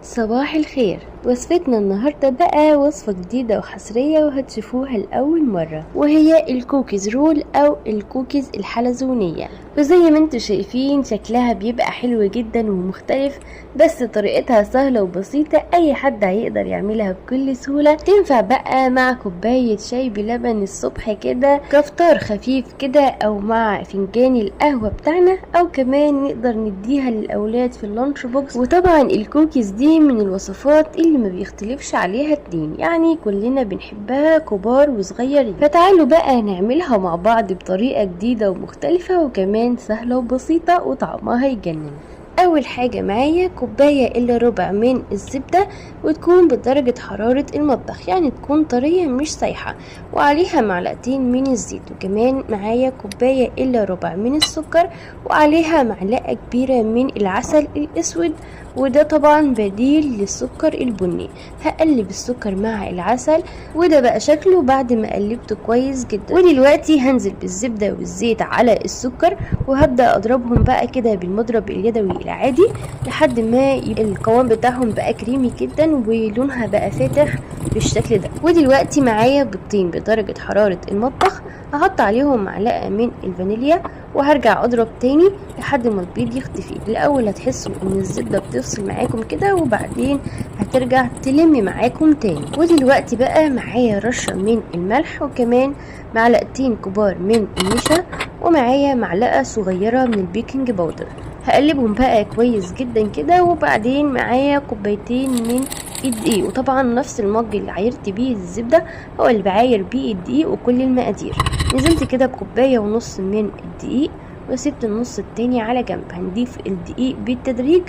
صباح الخير. وصفتنا النهاردة بقى وصفة جديدة وحصرية وهتشوفوها لأول مرة، وهي الكوكيز رول أو الكوكيز الحلزونية. وزي ما انتوا شايفين شكلها بيبقى حلو جدا ومختلف، بس طريقتها سهلة وبسيطة، أي حد هيقدر يعملها بكل سهولة. تنفع بقى مع كوباية شاي بلبن الصبح كده كفطار خفيف كده، أو مع فنجان القهوة بتاعنا، أو كمان نقدر نديها للأولاد في اللانش بوكس. وطبعا الكوكيز دي من الوصفات اللي ما بيختلفش عليها اتنين، يعني كلنا بنحبها كبار وصغيرين. فتعالوا بقى نعملها مع بعض بطريقة جديدة ومختلفة، وكمان سهلة وبسيطة وطعمها يجنن. اول حاجة معايا كوباية الا ربع من الزبدة، وتكون بدرجة حرارة المطبخ، يعني تكون طرية مش سايحة، وعليها معلقتين من الزيت. وكمان معايا كوباية الا ربع من السكر، وعليها معلقة كبيرة من العسل الاسود، وده طبعا بديل للسكر البني. هقلب السكر مع العسل، وده بقى شكله بعد ما قلبته كويس جدا. ودلوقتي هنزل بالزبدة والزيت على السكر، وهبدأ اضربهم بقى كده بالمضرب اليدوي العادي لحد ما يبقى القوام بتاعهم بقى كريمي جدا ولونها بقى فاتح بالشكل ده. ودلوقتي معايا بيضتين بدرجة حرارة المطبخ، هحط عليهم معلقة من الفانيليا، وهرجع اضرب تاني لحد ما البيض يختفي. الاول هتحسوا ان الزبدة بتفصل معاكم كده، وبعدين هترجع تلم معاكم تاني. ودلوقتي بقى معايا رشة من الملح، وكمان معلقتين كبار من النشا، ومعايا معلقة صغيرة من البيكنج باودر. هقلبهم بقى كويس جدا كده. وبعدين معايا كوبايتين من الدقيق، وطبعا نفس المج اللي عايرت بيه الزبدة هو اللي بعاير بيه الدقيق، وكل المقادير. نزلت كده بكوباية ونص من الدقيق، وسبت النص التاني على جنب. هنضيف الدقيق بالتدريج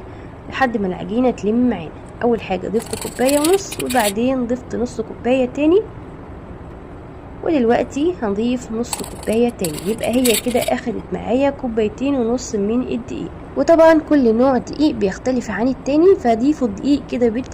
لحد ما العجينة تلم معانا. اول حاجة ضفت كوباية ونص، وبعدين ضفت نص كوباية تاني، ودلوقتي هنضيف نص كوباية تاني. يبقى هي كده اخدت معايا كوبايتين ونص من الدقيق. وطبعا كل نوع دقيق بيختلف عن التاني، فضيفوا الدقيق كده بالتدريج